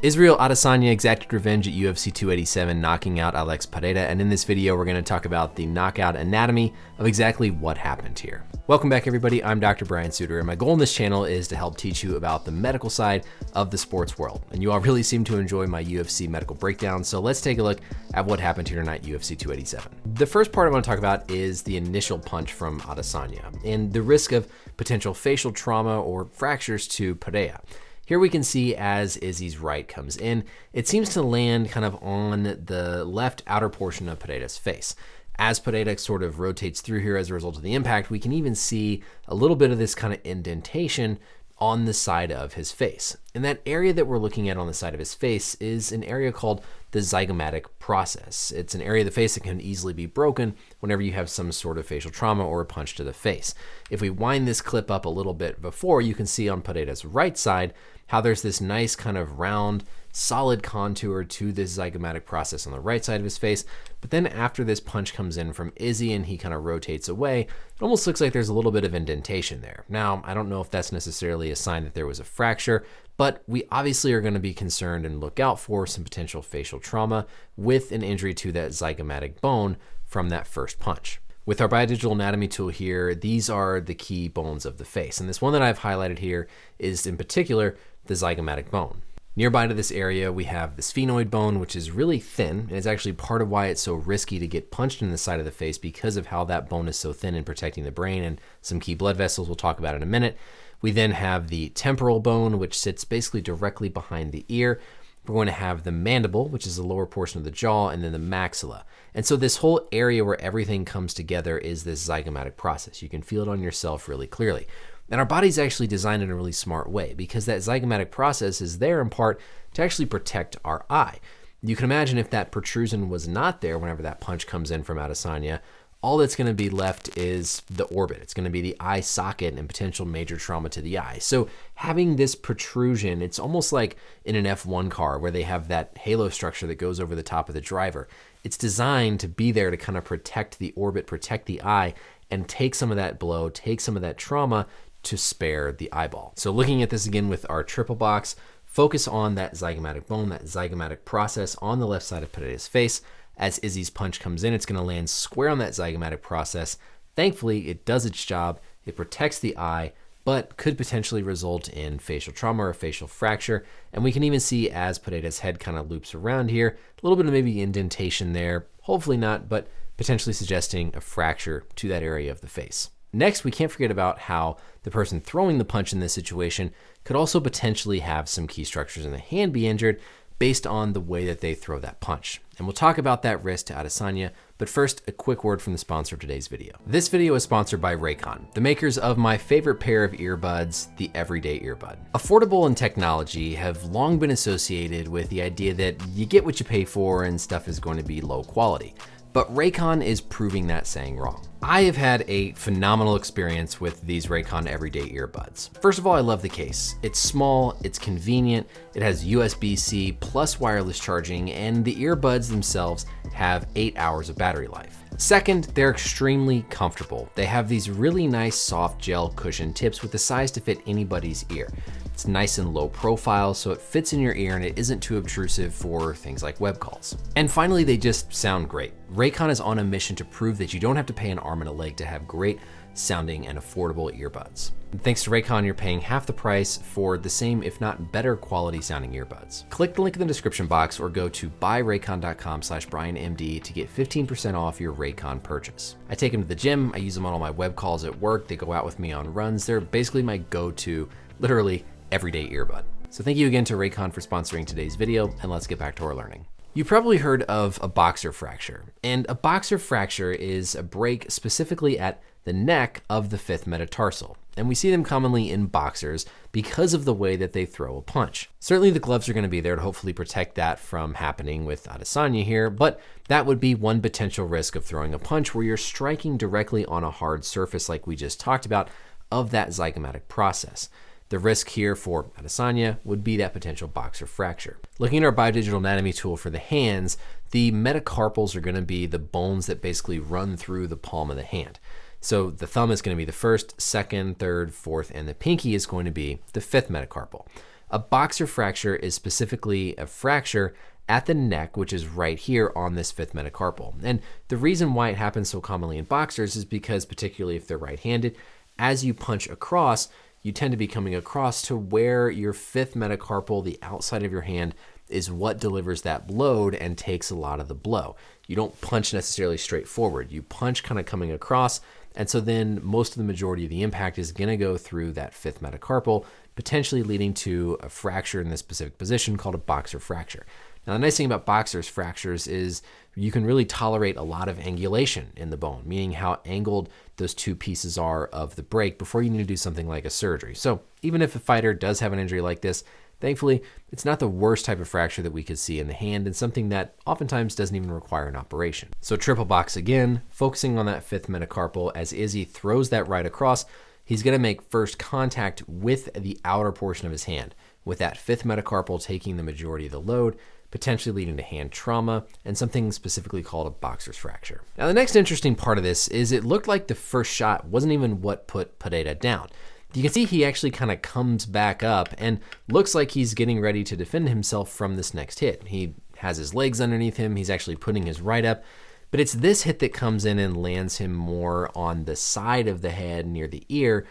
Israel Adesanya exacted revenge at UFC 287, knocking out Alex Pereira, and in this video we're going to talk about the knockout anatomy of exactly what happened here. Welcome back everybody, I'm Dr. Brian Sutterer, and my goal in this channel is to help teach you about the medical side of the sports world. And you all really seem to enjoy my UFC medical breakdown, so let's take a look at what happened here tonight, UFC 287. The first part I want to talk about is the initial punch from Adesanya, and the risk of potential facial trauma or fractures to Pereira. Here we can see as Izzy's right comes in, it seems to land kind of on the left outer portion of Pereira's face. As Pereira sort of rotates through here as a result of the impact, we can even see a little bit of this kind of indentation on the side of his face. And that area that we're looking at on the side of his face is an area called the zygomatic process. It's an area of the face that can easily be broken whenever you have some sort of facial trauma or a punch to the face. If we wind this clip up a little bit before, you can see on Pereira's right side how there's this nice kind of round, solid contour to this zygomatic process on the right side of his face. But then after this punch comes in from Izzy and he kind of rotates away, it almost looks like there's a little bit of indentation there. Now, I don't know if that's necessarily a sign that there was a fracture, but we obviously are going to be concerned and look out for some potential facial trauma with an injury to that zygomatic bone from that first punch. With our biodigital anatomy tool here, these are the key bones of the face. And this one that I've highlighted here is in particular the zygomatic bone. Nearby to this area, we have the sphenoid bone, which is really thin, and it's actually part of why it's so risky to get punched in the side of the face because of how that bone is so thin in protecting the brain and some key blood vessels we'll talk about in a minute. We then have the temporal bone, which sits basically directly behind the ear. We're going to have the mandible, which is the lower portion of the jaw, and then the maxilla. And so this whole area where everything comes together is this zygomatic process. You can feel it on yourself really clearly. And our body's actually designed in a really smart way because that zygomatic process is there in part to actually protect our eye. You can imagine if that protrusion was not there whenever that punch comes in from Adesanya, all that's going to be left is the orbit. It's going to be the eye socket and potential major trauma to the eye. So having this protrusion, it's almost like in an F1 car where they have that halo structure that goes over the top of the driver. It's designed to be there to kind of protect the orbit, protect the eye, and take some of that blow, take some of that trauma to spare the eyeball. So looking at this again with our triple box, focus on that zygomatic bone, that zygomatic process on the left side of Pereira's face. As Izzy's punch comes in, it's going to land square on that zygomatic process. Thankfully, it does its job. It protects the eye, but could potentially result in facial trauma or facial fracture. And we can even see as Pereira's head kind of loops around here, a little bit of maybe indentation there. Hopefully not, but potentially suggesting a fracture to that area of the face. Next, we can't forget about how the person throwing the punch in this situation could also potentially have some key structures in the hand be injured based on the way that they throw that punch. And we'll talk about that risk to Adesanya, but first, a quick word from the sponsor of today's video. This video is sponsored by Raycon, the makers of my favorite pair of earbuds, the Everyday Earbud. Affordable and technology have long been associated with the idea that you get what you pay for and stuff is going to be low quality. But Raycon is proving that saying wrong. I have had a phenomenal experience with these Raycon Everyday Earbuds. First of all, I love the case. It's small, it's convenient, it has USB-C plus wireless charging, and the earbuds themselves have 8 hours of battery life. Second, they're extremely comfortable. They have these really nice soft gel cushion tips with the size to fit anybody's ear. It's nice and low profile, so it fits in your ear and it isn't too obtrusive for things like web calls. And finally, they just sound great. Raycon is on a mission to prove that you don't have to pay an arm and a leg to have great sounding and affordable earbuds. And thanks to Raycon, you're paying half the price for the same, if not better quality sounding earbuds. Click the link in the description box or go to buyraycon.com/BrianMD to get 15% off your Raycon purchase. I take them to the gym, I use them on all my web calls at work, they go out with me on runs. They're basically my go-to, literally everyday earbud. So thank you again to Raycon for sponsoring today's video, and let's get back to our learning. You probably heard of a boxer fracture, and a boxer fracture is a break specifically at the neck of the fifth metatarsal. And we see them commonly in boxers because of the way that they throw a punch. Certainly the gloves are going to be there to hopefully protect that from happening with Adesanya here, but that would be one potential risk of throwing a punch where you're striking directly on a hard surface like we just talked about of that zygomatic process. The risk here for Adesanya would be that potential boxer fracture. Looking at our biodigital anatomy tool for the hands, the metacarpals are going to be the bones that basically run through the palm of the hand. So the thumb is going to be the first, second, third, fourth, and the pinky is going to be the fifth metacarpal. A boxer fracture is specifically a fracture at the neck, which is right here on this fifth metacarpal. And the reason why it happens so commonly in boxers is because, particularly if they're right-handed, as you punch across, you tend to be coming across to where your fifth metacarpal, the outside of your hand, is what delivers that load and takes a lot of the blow. You don't punch necessarily straight forward. You punch kind of coming across, and so then most of the majority of the impact is going to go through that fifth metacarpal, potentially leading to a fracture in this specific position called a boxer fracture. Now, the nice thing about boxers fractures is you can really tolerate a lot of angulation in the bone, meaning how angled those two pieces are of the break before you need to do something like a surgery. So even if a fighter does have an injury like this, thankfully, it's not the worst type of fracture that we could see in the hand and something that oftentimes doesn't even require an operation. So triple box again, focusing on that fifth metacarpal as Izzy throws that right across, he's gonna make first contact with the outer portion of his hand, with that fifth metacarpal taking the majority of the load, potentially leading to hand trauma and something specifically called a boxer's fracture. Now, the next interesting part of this is it looked like the first shot wasn't even what put Pereira down. You can see he actually kind of comes back up and looks like he's getting ready to defend himself from this next hit. He has his legs underneath him. He's actually putting his right up, but it's this hit that comes in and lands him more on the side of the head near the ear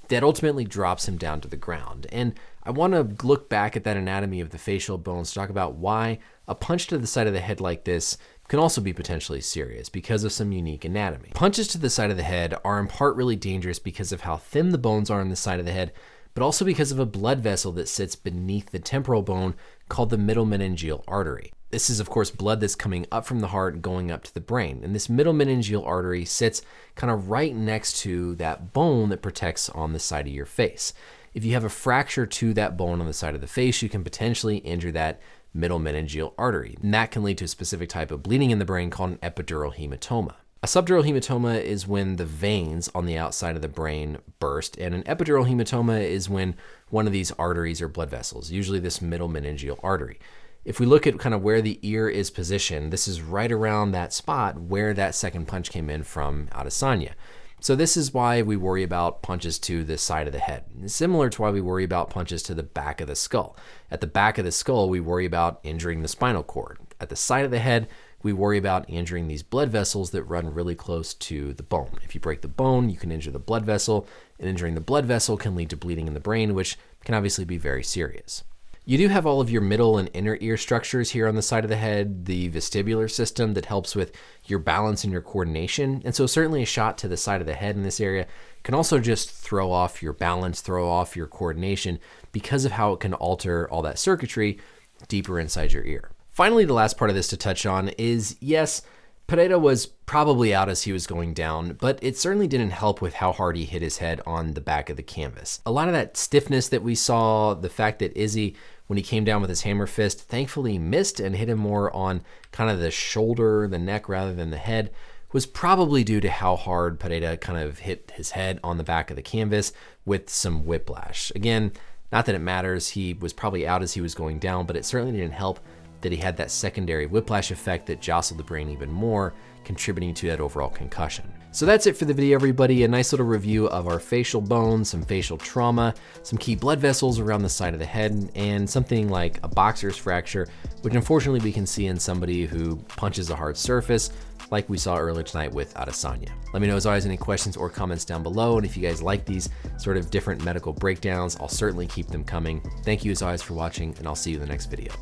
that ultimately drops him down to the ground. And I want to look back at that anatomy of the facial bones to talk about why a punch to the side of the head like this can also be potentially serious because of some unique anatomy. Punches to the side of the head are in part really dangerous because of how thin the bones are on the side of the head, but also because of a blood vessel that sits beneath the temporal bone called the middle meningeal artery. This is, of course, blood that's coming up from the heart going up to the brain. And this middle meningeal artery sits kind of right next to that bone that protects on the side of your face. If you have a fracture to that bone on the side of the face, you can potentially injure that middle meningeal artery. And that can lead to a specific type of bleeding in the brain called an epidural hematoma. A subdural hematoma is when the veins on the outside of the brain burst, and an epidural hematoma is when one of these arteries or blood vessels, usually this middle meningeal artery. If we look at kind of where the ear is positioned, this is right around that spot where that second punch came in from Adesanya. So this is why we worry about punches to the side of the head. It's similar to why we worry about punches to the back of the skull. At the back of the skull, we worry about injuring the spinal cord. At the side of the head, we worry about injuring these blood vessels that run really close to the bone. If you break the bone, you can injure the blood vessel, and injuring the blood vessel can lead to bleeding in the brain, which can obviously be very serious. You do have all of your middle and inner ear structures here on the side of the head, the vestibular system that helps with your balance and your coordination. And so certainly a shot to the side of the head in this area can also just throw off your balance, throw off your coordination because of how it can alter all that circuitry deeper inside your ear. Finally, the last part of this to touch on is, yes, Pereira was probably out as he was going down, but it certainly didn't help with how hard he hit his head on the back of the canvas. A lot of that stiffness that we saw, the fact that Izzy, when he came down with his hammer fist, thankfully missed and hit him more on kind of the shoulder, the neck, rather than the head, was probably due to how hard Pereira kind of hit his head on the back of the canvas with some whiplash. Again, not that it matters, he was probably out as he was going down, but it certainly didn't help that he had that secondary whiplash effect that jostled the brain even more, contributing to that overall concussion. So that's it for the video, everybody. A nice little review of our facial bones, some facial trauma, some key blood vessels around the side of the head, and something like a boxer's fracture, which unfortunately we can see in somebody who punches a hard surface, like we saw earlier tonight with Adesanya. Let me know as always any questions or comments down below, and if you guys like these sort of different medical breakdowns, I'll certainly keep them coming. Thank you as always for watching, and I'll see you in the next video.